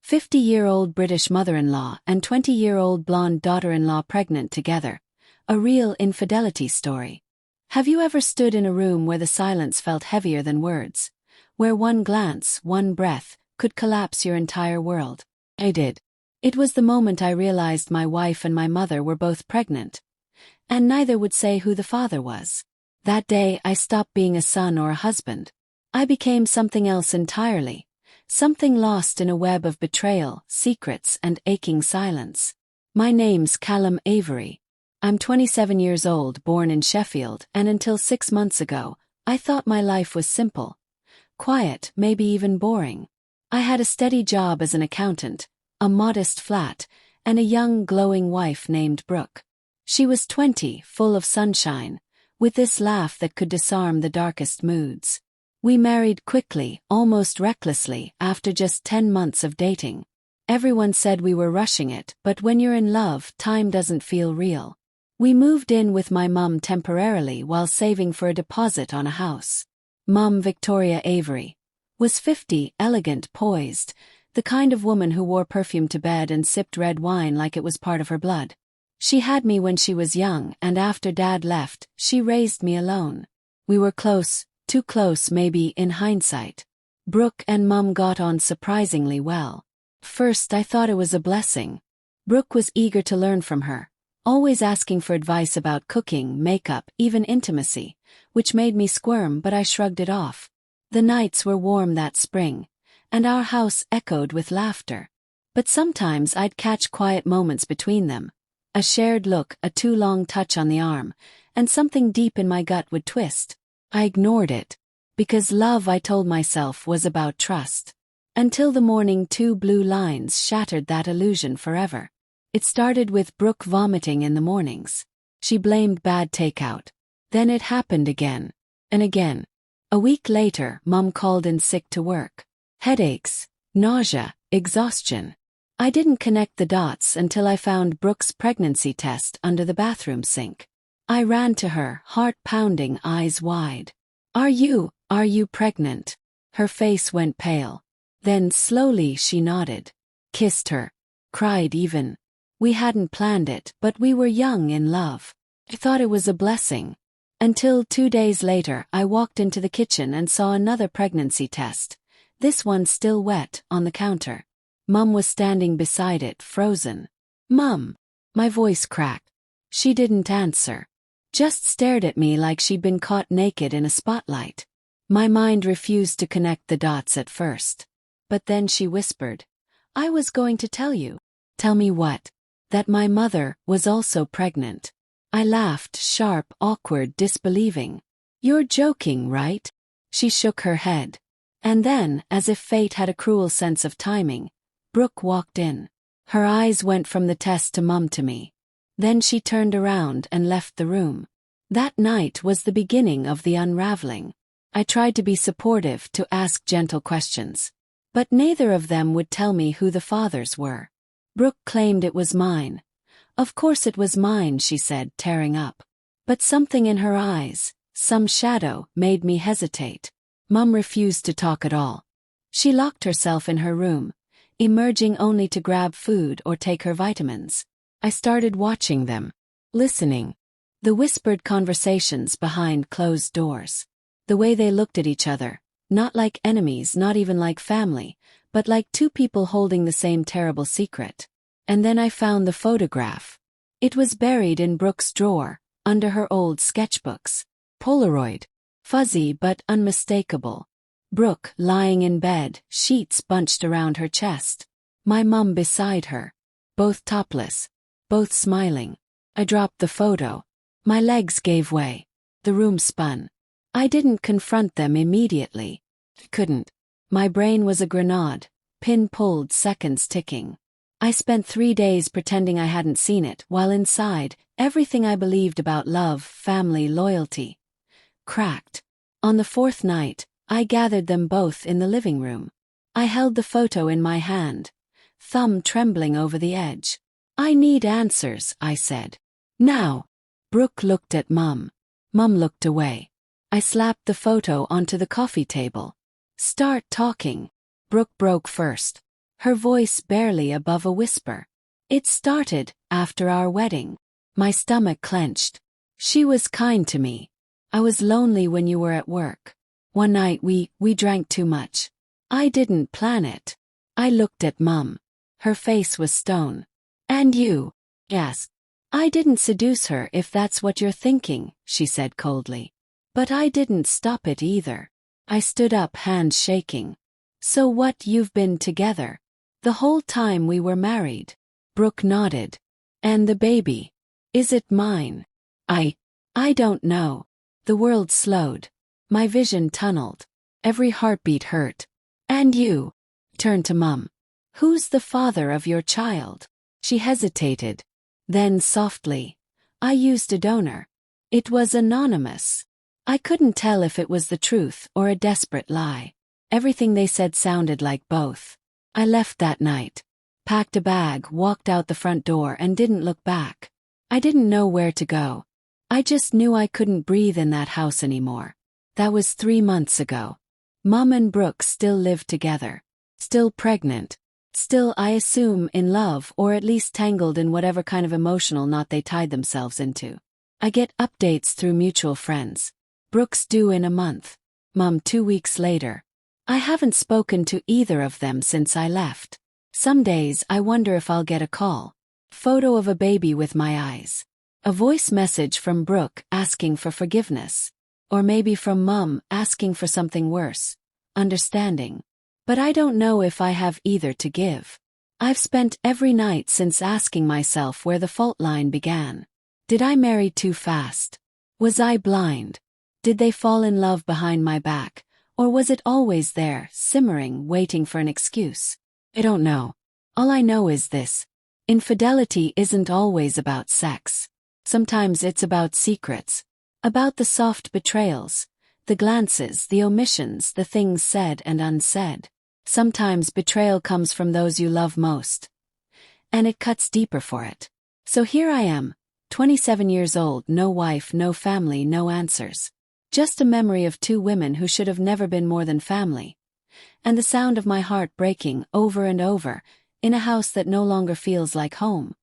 50-year-old British mother-in-law and 20-year-old blonde daughter-in-law pregnant together. A real infidelity story. Have you ever stood in a room where the silence felt heavier than words? Where one glance, one breath, could collapse your entire world? I did. It was the moment I realized my wife and my mother were both pregnant. And neither would say who the father was. That day I stopped being a son or a husband. I became something else entirely. Something lost in a web of betrayal, secrets, and aching silence. My name's Callum Avery. I'm 27 years old, born in Sheffield, and until 6 months ago, I thought my life was simple. Quiet, maybe even boring. I had a steady job as an accountant, a modest flat, and a young, glowing wife named Brooke. She was 20, full of sunshine, with this laugh that could disarm the darkest moods. We married quickly, almost recklessly, after just 10 months of dating. Everyone said we were rushing it, but when you're in love, time doesn't feel real. We moved in with my mum temporarily while saving for a deposit on a house. Mum, Victoria Avery, was 50, elegant, poised, the kind of woman who wore perfume to bed and sipped red wine like it was part of her blood. She had me when she was young, and after Dad left, she raised me alone. We were close. Too close maybe in hindsight. Brooke and Mum got on surprisingly well. First I thought it was a blessing. Brooke was eager to learn from her, always asking for advice about cooking, makeup, even intimacy, which made me squirm, but I shrugged it off. The nights were warm that spring, and our house echoed with laughter. But sometimes I'd catch quiet moments between them. A shared look, a too long touch on the arm, and something deep in my gut would twist. I ignored it. Because love, I told myself, was about trust. Until the morning 2 blue lines shattered that illusion forever. It started with Brooke vomiting in the mornings. She blamed bad takeout. Then it happened again. And again. A week later, Mum called in sick to work. Headaches, nausea, exhaustion. I didn't connect the dots until I found Brooke's pregnancy test under the bathroom sink. I ran to her, heart pounding, eyes wide. Are you pregnant? Her face went pale. Then slowly she nodded. Kissed her. Cried even. We hadn't planned it, but we were young in love. I thought it was a blessing. Until 2 days later I walked into the kitchen and saw another pregnancy test. This one still wet, on the counter. Mum was standing beside it, frozen. Mum! My voice cracked. She didn't answer. Just stared at me like she'd been caught naked in a spotlight. My mind refused to connect the dots at first. But then she whispered, I was going to tell you. Tell me what? That my mother was also pregnant. I laughed, sharp, awkward, disbelieving. You're joking, right? She shook her head. And then, as if fate had a cruel sense of timing, Brooke walked in. Her eyes went from the test to Mum to me. Then she turned around and left the room. That night was the beginning of the unraveling. I tried to be supportive, to ask gentle questions. But neither of them would tell me who the fathers were. Brooke claimed it was mine. Of course it was mine, she said, tearing up. But something in her eyes, some shadow, made me hesitate. Mum refused to talk at all. She locked herself in her room, emerging only to grab food or take her vitamins. I started watching them, listening. The whispered conversations behind closed doors. The way they looked at each other, not like enemies, not even like family, but like two people holding the same terrible secret. And then I found the photograph. It was buried in Brooke's drawer, under her old sketchbooks. Polaroid. Fuzzy but unmistakable. Brooke lying in bed, sheets bunched around her chest. My mum beside her. Both topless. Both smiling. I dropped the photo. My legs gave way. The room spun. I didn't confront them immediately. Couldn't. My brain was a grenade, pin-pulled, seconds ticking. I spent 3 days pretending I hadn't seen it, while inside, everything I believed about love, family, loyalty, cracked. On the 4th night, I gathered them both in the living room. I held the photo in my hand, thumb trembling over the edge. I need answers, I said. Now. Brooke looked at Mum. Mum looked away. I slapped the photo onto the coffee table. Start talking. Brooke broke first. her voice barely above a whisper. It started after our wedding. My stomach clenched. She was kind to me. I was lonely when you were at work. One night we drank too much. I didn't plan it. I looked at Mum. Her face was stone. And you? Yes. I didn't seduce her if that's what you're thinking, she said coldly. But I didn't stop it either. I stood up, hands shaking. So what, you've been together? The whole time we were married? Brooke nodded. And the baby? Is it mine? I don't know. The world slowed. My vision tunneled. Every heartbeat hurt. And you? Turned to Mum. Who's the father of your child? She hesitated. Then softly. I used a donor. It was anonymous. I couldn't tell if it was the truth or a desperate lie. Everything they said sounded like both. I left that night. Packed a bag, walked out the front door and didn't look back. I didn't know where to go. I just knew I couldn't breathe in that house anymore. That was 3 months ago. Mum and Brooke still lived together. Still pregnant. Still, I assume, in love or at least tangled in whatever kind of emotional knot they tied themselves into. I get updates through mutual friends. Brooke's due in a month. Mum 2 weeks later. I haven't spoken to either of them since I left. Some days I wonder if I'll get a call. Photo of a baby with my eyes. A voice message from Brooke asking for forgiveness. Or maybe from Mum asking for something worse. Understanding. But I don't know if I have either to give. I've spent every night since asking myself where the fault line began. Did I marry too fast? Was I blind? Did they fall in love behind my back? Or was it always there, simmering, waiting for an excuse? I don't know. All I know is this. Infidelity isn't always about sex. Sometimes it's about secrets. About the soft betrayals. The glances, the omissions, the things said and unsaid. Sometimes betrayal comes from those you love most. And it cuts deeper for it. So here I am, 27 years old, no wife, no family, no answers. Just a memory of 2 women who should have never been more than family. And the sound of my heart breaking over and over, in a house that no longer feels like home.